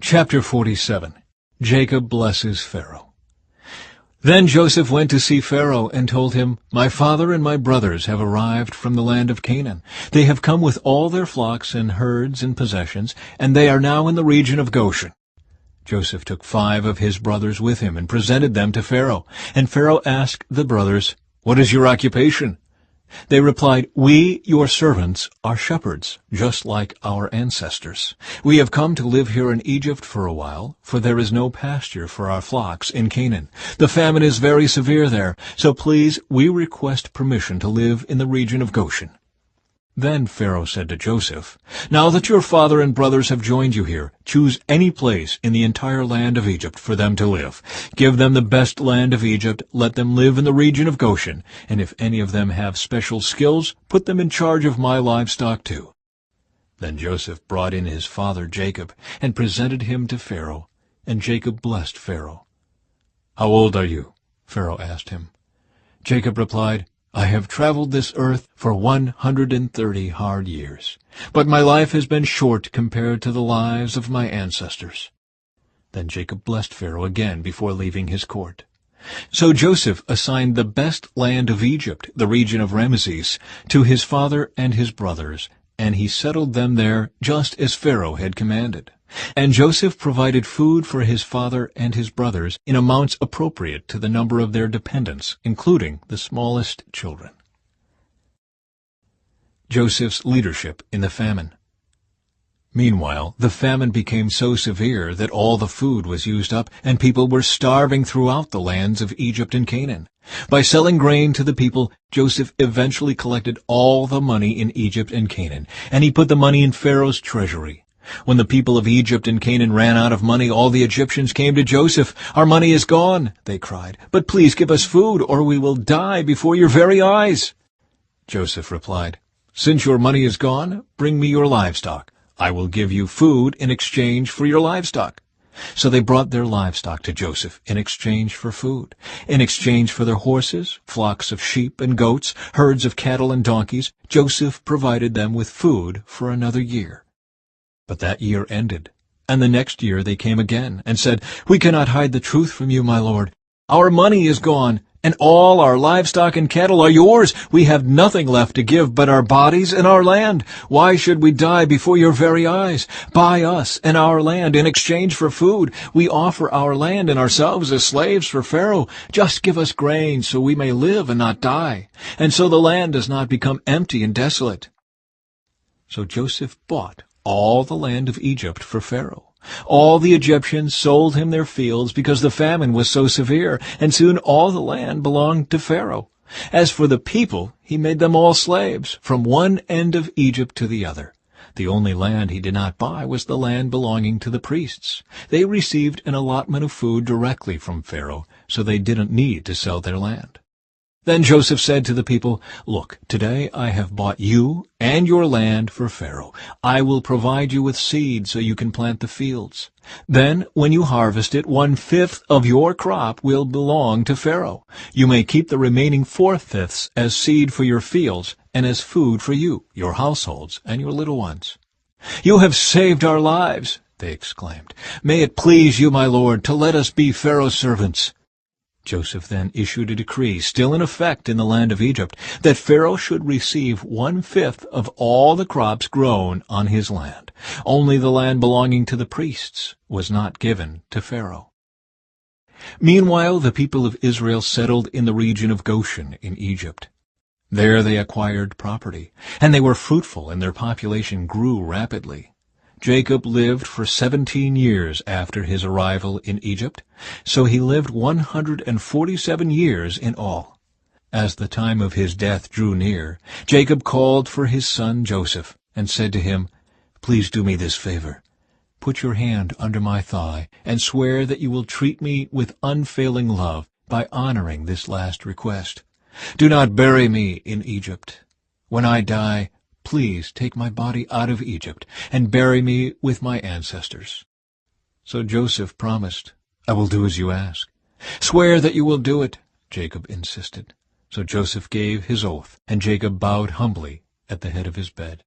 Chapter 47. Jacob blesses Pharaoh. Then Joseph went to see Pharaoh and told him, "My father and my brothers have arrived from the land of Canaan. They have come with all their flocks and herds and possessions, and they are now in the region of Goshen." Joseph took 5 of his brothers with him and presented them to Pharaoh. And Pharaoh asked the brothers, "What is your occupation?" They replied, "We, your servants, are shepherds, just like our ancestors. We have come to live here in Egypt for a while, for there is no pasture for our flocks in Canaan. The famine is very severe there, so please, we request permission to live in the region of Goshen." Then Pharaoh said to Joseph, "Now that your father and brothers have joined you here, choose any place in the entire land of Egypt for them to live. Give them the best land of Egypt, let them live in the region of Goshen, and if any of them have special skills, put them in charge of my livestock too." Then Joseph brought in his father Jacob, and presented him to Pharaoh, and Jacob blessed Pharaoh. "How old are you?" Pharaoh asked him. Jacob replied, "I have traveled this earth for 130 hard years, but my life has been short compared to the lives of my ancestors." Then Jacob blessed Pharaoh again before leaving his court. So Joseph assigned the best land of Egypt, the region of Ramesses, to his father and his brothers, and he settled them there just as Pharaoh had commanded. And Joseph provided food for his father and his brothers in amounts appropriate to the number of their dependents, including the smallest children. Joseph's leadership in the famine. Meanwhile, the famine became so severe that all the food was used up, and people were starving throughout the lands of Egypt and Canaan. By selling grain to the people, Joseph eventually collected all the money in Egypt and Canaan, and he put the money in Pharaoh's treasury. When the people of Egypt and Canaan ran out of money, all the Egyptians came to Joseph. "Our money is gone," they cried, "but please give us food, or we will die before your very eyes." Joseph replied, "Since your money is gone, bring me your livestock. I will give you food in exchange for your livestock." So they brought their livestock to Joseph in exchange for food. In exchange for their horses, flocks of sheep and goats, herds of cattle and donkeys, Joseph provided them with food for another year. But that year ended, and the next year they came again, and said, "We cannot hide the truth from you, my lord. Our money is gone, and all our livestock and cattle are yours. We have nothing left to give but our bodies and our land. Why should we die before your very eyes? Buy us and our land in exchange for food. We offer our land and ourselves as slaves for Pharaoh. Just give us grain so we may live and not die, and so the land does not become empty and desolate." So Joseph bought all the land of Egypt for Pharaoh. All the Egyptians sold him their fields because the famine was so severe, and soon all the land belonged to Pharaoh. As for the people, he made them all slaves, from one end of Egypt to the other. The only land he did not buy was the land belonging to the priests. They received an allotment of food directly from Pharaoh, so they didn't need to sell their land. Then Joseph said to the people, "Look, today I have bought you and your land for Pharaoh. I will provide you with seed so you can plant the fields. Then, when you harvest it, 1/5 of your crop will belong to Pharaoh. You may keep the remaining 4/5 as seed for your fields and as food for you, your households, and your little ones." "You have saved our lives," they exclaimed. "May it please you, my lord, to let us be Pharaoh's servants." Joseph then issued a decree, still in effect in the land of Egypt, that Pharaoh should receive 1/5 of all the crops grown on his land. Only the land belonging to the priests was not given to Pharaoh. Meanwhile, the people of Israel settled in the region of Goshen in Egypt. There they acquired property, and they were fruitful, and their population grew rapidly. Jacob lived for 17 years after his arrival in Egypt, so he lived 147 years in all. As the time of his death drew near, Jacob called for his son Joseph and said to him, "Please do me this favor. Put your hand under my thigh and swear that you will treat me with unfailing love by honoring this last request. Do not bury me in Egypt. When I die, please take my body out of Egypt and bury me with my ancestors." So Joseph promised, "I will do as you ask." "Swear that you will do it," Jacob insisted. So Joseph gave his oath, and Jacob bowed humbly at the head of his bed.